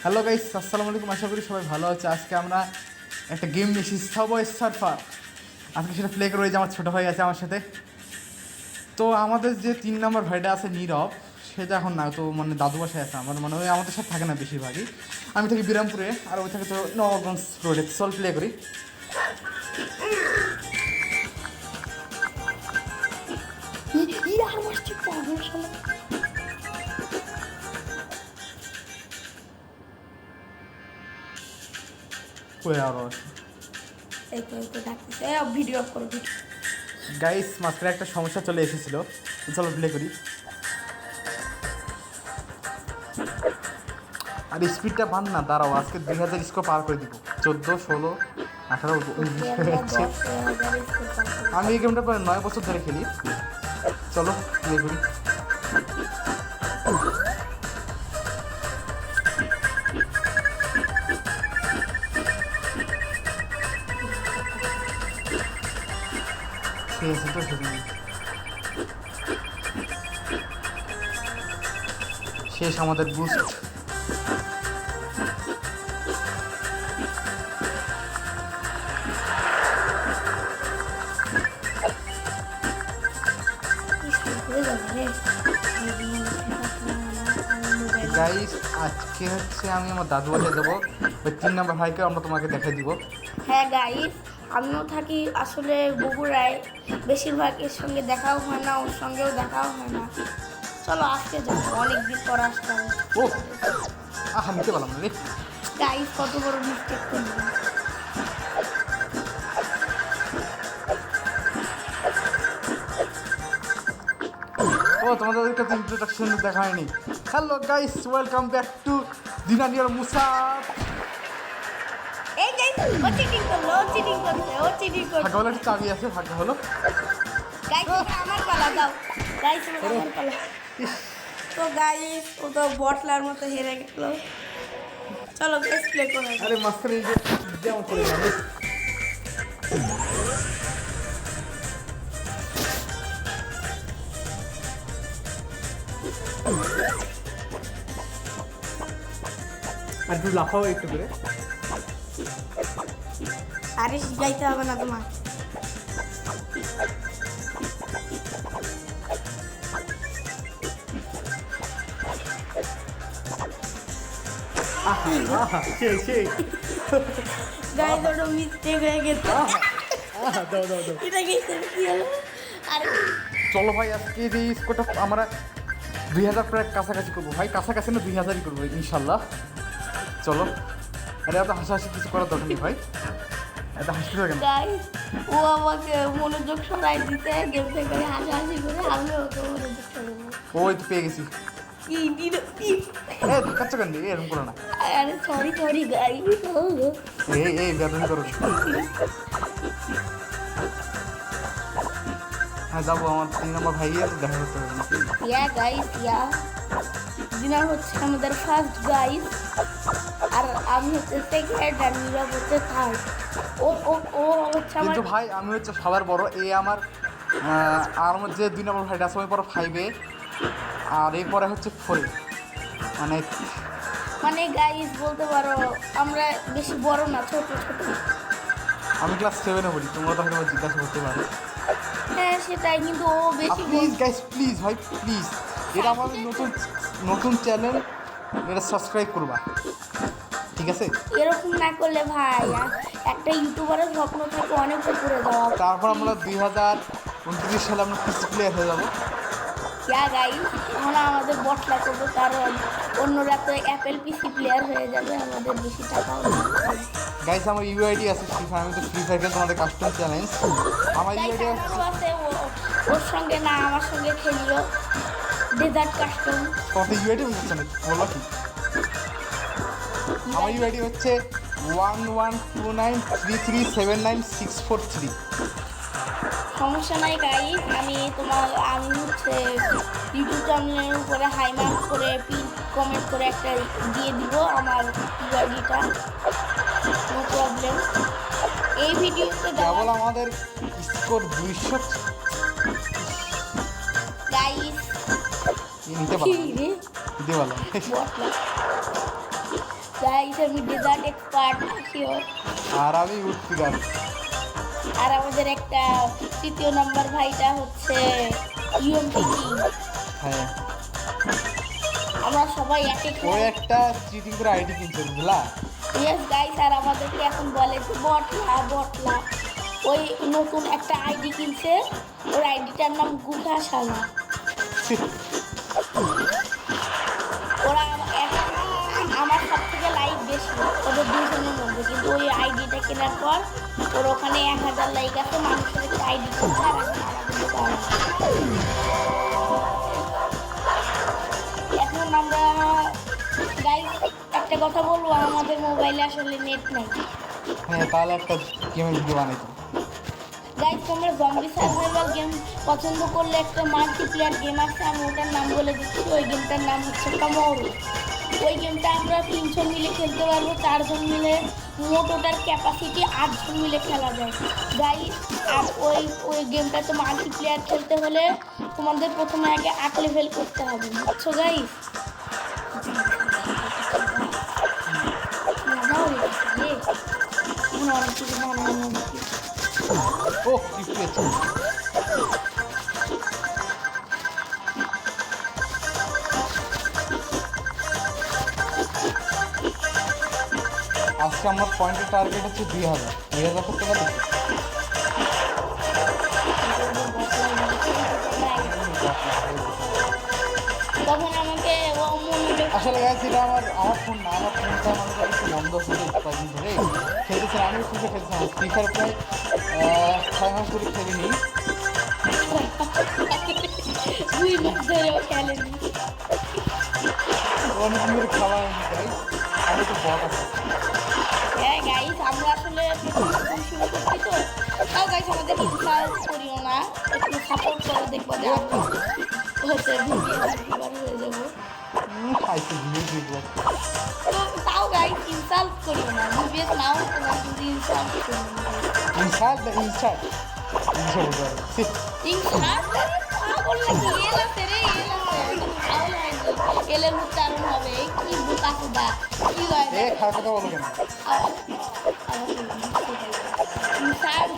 Hello guys, আসসালামু আলাইকুম। আশা করি সবাই ভালো আছে। আজকে আমরা একটা গেম নিয়েছি, সাবওয়ে সার্ফার। আজকে সেটা প্লে করে, যে আমার ছোটো ভাই আছে আমার সাথে। তো আমাদের যে 3 নম্বর ভাইটা আছে নীরব, সেটা এখন না, তো মানে দাদু বাসায় আছে আমার, মানে ওই আমাদের সাথে থাকে না বেশিরভাগই। আমি থাকি বিরামপুরে, আর ওই থাকে তো নবাবগঞ্জ রোডে। চল প্লে করি। কই আরো আছে ভিডিও করবি। গাইস, মাঝখানে একটা সমস্যা চলে এসেছিলো। চলো প্লে করি। আর স্পিডটা বান না, দাঁড়াও। আজকে 2000 স্কোর পার করে দিব। 14, 16, 18, 19 হয়েছে। আমি এই গেমটা প্রায় 9 বছর ধরে খেলি। চলো প্লে করি। ঠিক আছে, তো শেষ আমাদের বুস্ট। গাইস, আজকে হচ্ছে আমি আমার দাদু বাসায় যাবো। ওই 3 নম্বর ভাইকে আমরা তোমাকে দেখাই দিব। হ্যাঁ গাইস, আমিও থাকি আসলে বগুড়ায়। বেশিরভাগ এর সঙ্গে দেখাও হয় না, ওর সঙ্গেও দেখাও হয় না। চলো আজকে যাবো, অনেকদিন পর আসতে হবে। ও নিতে পারলাম না রে। গাইস, কত বড় মিস্টেক করলাম। তোমাদেরকে তো ইন্ট্রোডাকশন দেখা হয়নি। Hello guys, welcome back to দিনানিয়ার মুসাফ। এই গাইস, ও চিটিং করলো, ও চিটিং করছে, ও চিটিং করছে। ভাগ্য হলো একটা চাবি আছে, ভাগ্য হলো। গাইস, আমার পালা দাও। গাইস, আমার পালা। তো গাইস, ও তো বটলার মতো হেরে গেল। চলো গাইস, প্লে করো। আরে মাঝখানে এই যে যেমন করে যাবে। আর একটু লাফাও একটু করে। আরে গাইতে হবে না তোমার। গাইস, ওটা মিস্টেক হয়ে গেছে। দাও দাও দাও। এটা গেছে কি হলো? আরে চলো ভাই, আজকে যে স্কোরটা আমরা 2000 প্রায় কাছাকাছি করবো ভাই। কাছাকাছি না, 2000ই করবো ইনশাল্লাহ। চলো। আরে এত হাসাহাসি কিছু করার দরকার নেই ভাই, এত হাসতে থাকে না। গাইস, ও আমাকে মনোযোগ সরাই দিতে গেম থেকে হাসাহাসি করে, আমি ওকে মনোযোগ সরাবো। ওই তো পেয়ে গেছি। কি দিল কি? কাচ্চা কেন এরকম করো না। আরে সরি সরি গাইস। এই ব্যাপার করো। হ্যাঁ, যাবো। আমার 3 নম্বর ভাই আছে, দেখা করতে হবে না। ইয়া গাইস, ইয়া দিনার হচ্ছে আমাদের ফার্স্ট গাইস, আর আমি হচ্ছে সেকেন্ড, আর নীরব হচ্ছে থার্ড। ও ও ও হচ্ছে আমার। কিন্তু ভাই, আমি হচ্ছে সবার বড়। এই আমার আর আমার যে 2 নম্বর ভাইটা আছে, ওই পরে 5-এ, আর এরপরে হচ্ছে 4-এ। মানে মানে গাইস বলতে পারো আমরা বেশি বড় না, ছোট ছোট। আমি ক্লাস 7-এ পড়ি। তোমরা তো হয়তো জিজ্ঞাসা করতে পারো। হ্যাঁ সেটাই, কিন্তু ও বেশি প্লিজ গাইস, প্লিজ ভাই, প্লিজ। এটা আমাদের নতুন নতুন চ্যানেল, এটা সাবস্ক্রাইব করবা, ঠিক আছে? এরকম না করলে ভাই, আর একটা ইউটিউবারের স্বপ্ন থাকে অনেক উপরে যাওয়া। তারপর আমরা 2029 সালে আমরা পিসি প্লেয়ার হয়ে যাবো। ইয়া গাইস, আমরা আমাদের বটলা করবো, কারণ অন্যরা তো অ্যাপেল পিসি প্লেয়ার হয়ে যাবে, আমাদের বেশি টাকা হবে। গাইস, আমার ইউআইডি আছে ফ্রি ফায়ার। আমি তো ফ্রি ফায়ার খেলে তোমাদের কাস্টম চ্যালেঞ্জ। আমার ইউআইডি আছে, ওর সঙ্গে না আমার সঙ্গে খেলিও ডেজার্ট কাস্টম। তোমাদের ইউআইডি হচ্ছে না, বলো কি? আমার ইউআইডি হচ্ছে 1129337963। সমস্যা নাই গাইস, আমি হচ্ছে ইউটিউব চ্যানেলের উপরে হাই মার্ক করে পিন কমেন্ট করে একটা দিয়ে দিব আমার ইউআইডিটা, নো প্রবলেম। এই ভিডিওতে কেবল আমাদের স্কোর 200 গাইস। নিতে পারলাম। গাইস আমি ডেজার্ট এক্সপার্ট আসিও। আর আমি উঠছিলাম। আর আমাদের একটা তৃতীয় নাম্বার ভাইটা হচ্ছে ইউএমপি কিং। হ্যাঁ আমরা সবাই এক এক ওই একটা চিটিং করে আইডি কিনছে বুঝলা। ইয়েস গাইস, আর আমাদেরকে এখন বলে যে বটলা বটলা। ওই নতুন একটা আইডি কিনছে, ওর আইডিটার নাম গুহাশালা। ওরা আমার সব থেকে লাইক বেশি ওদের দুজনের মধ্যে, কিন্তু ওই আইডিটা কেনার পর ওর ওখানে 1000 লাইক আছে। মানুষের একটা আইডি কিনছে আর এখন মারা কিন্তু পারে না। এখন আমরা গাইস একটা কথা বলবো, আমাদের মোবাইলে আসলে নেট নাই। হ্যাঁ তাহলে একটা গেমের ভিডিও বানাইতো। গাইস তোমরা জম্বি সার্ভাইভাল গেম পছন্দ করলে একটা মাল্টিপ্লেয়ার গেম আছে, আমি ওটার নাম বলে দিচ্ছি। ওই গেমটার নাম হচ্ছে কামোরু। ওই গেমটা আমরা 3 জন মিলে খেলতে পারবো, 4 জন মিলে। মোট ওটার ক্যাপাসিটি 8 জন মিলে খেলা যায় গাইস। আর ওই গেমটাতে মাল্টিপ্লেয়ার খেলতে হলে তোমাদের প্রথমে আগে 8 লেভেল করতে হবে, বুঝছো গাইস? অনেক কিছু বানানো ও কি পেয়েছে। আজকে আমার পয়েন্টের টার্গেট হচ্ছে 2000 করতে পারবে। তখন আমাকে ও মনে আসলে গাইস এটা আমার ফোন না, আমার ফোনটা মনে করি একটু বন্ধ ছিল কয়েকদিন ধরে। খেলতেছিলাম, আমিও ফ্রি ফায়ার খেলছিলাম। ফ্রি ফায়ার প্রায় 6 মাস ধরে খেলিনি। 2 মাস ধরেও খেলেনি। অনেকদিন ধরে খাওয়া হয়নি গাইস। আমি তো বট আছে। হ্যাঁ গাইস, আমরা আসলে প্রথম শুরু করছি তো। তাও গাইস আমাদের ইনসাল্ট করিও না, একটু সাপোর্ট করো, দেখবো যে আমরা হচ্ছে ভিডিওবার হয়ে যাবো। খাইছি ভিডিও। তো তাও গাইস ইনসাল্ট করিও না, ভিডিও নাও তোমার কিন্তু ইনসাল্ট করিও না। ইনসাল্ট বলতে হবে। ইনসাল্ট পাগল নাকি? এলাতে রে এলাতে, পাগল হয়নি। এলের উচ্চারণ হবে কি বুকা কুদা কি হয় এ খাওয়া কথা বলো কেন? ইনসাল্ট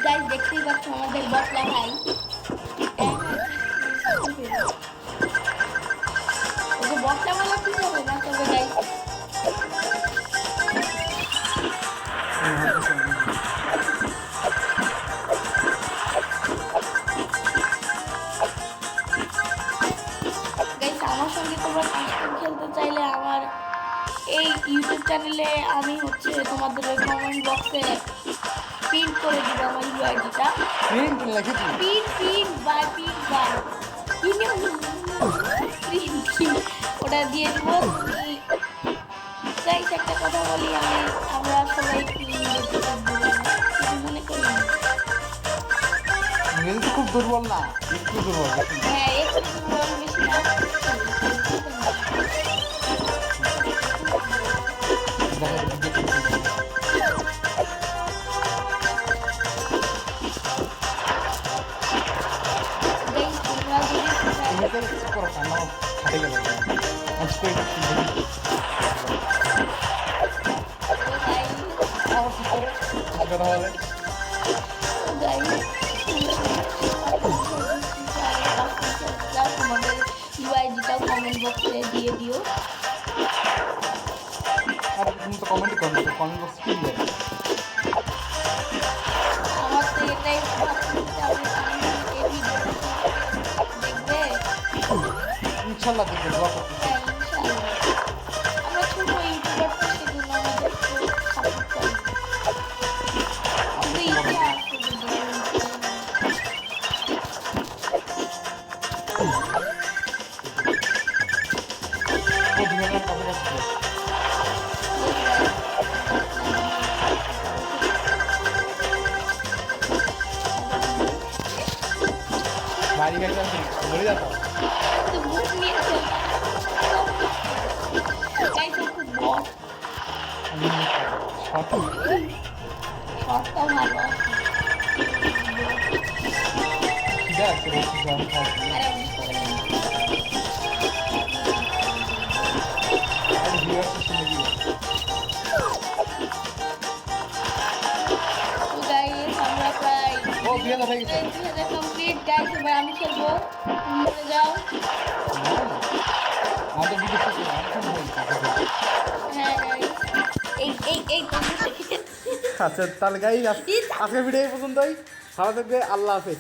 গাইস দেখতেই পাচ্ছ আমাদের বটলা ভাই বটলা বলা ঠিক হবে না, তবে গাইস আমার সঙ্গে তোমরা কাস্টম খেলতে চাইলে আমার এই ইউটিউব চ্যানেলে আমি হচ্ছে তোমাদের ওই কমেন্ট বক্সে পিন করে দিব আমার ইউআইডিটা। প্রিন্ট লিখেছি। পিন বাই ওটা দিয়ে দিব। গাইস একটা কথা বলি, আমরা সবাই মনে করি না। ইংরেজি তো খুব দুর্বল না, একটু দুর্বল। হ্যাঁ একটু দুর্বল, বেশি না। গাইস তোমরা যদি করো কান্না খাটে গেল আজকে এটা কি আমার কি করে কথা বলে। তোমাদের ইউআইডিটাও কমেন্ট বক্সে দিয়ে দিও। আর তুমি তো কমেন্ট করো, কমেন্ট বক্স কি দেয়? আমার তো এটাই দেখবে। ইনশাল্লাহ দেখবে, দোয়া করতেছি। হ্যাঁ ইনশাআল্লাহ, আমরা ছোট ইউটিউবার তো সেজন্য আমাদের সাপোর্ট করে। কিন্তু ইচ্ছা আছে ও দুজনের কাছে কাছে বাড়ি গাড়ি মরে যেত। তো বুট নিয়েছে গাইস ও খুব বট আমি সঠিক শর্টটা ভালো ঠিক আছে বেশি জল খাচ্ছি আরে বুঝতে পারিনি আর ভিউয়ার্স শুনে দিও তো গাইস আমরা প্রায় ও 2000 হয়ে গেছে 2000 কমপ্লিট গাইস এবার আমি খেলবো তুমি বলে যাও আমাদের ভিডিও শেষ হয়ে গেছে হ্যাঁ গাইস এই তুমি আচ্ছা তাহলে গাইজ আজকের ভিডিও এই পর্যন্তই ভালো থাকবে আল্লাহ হাফেজ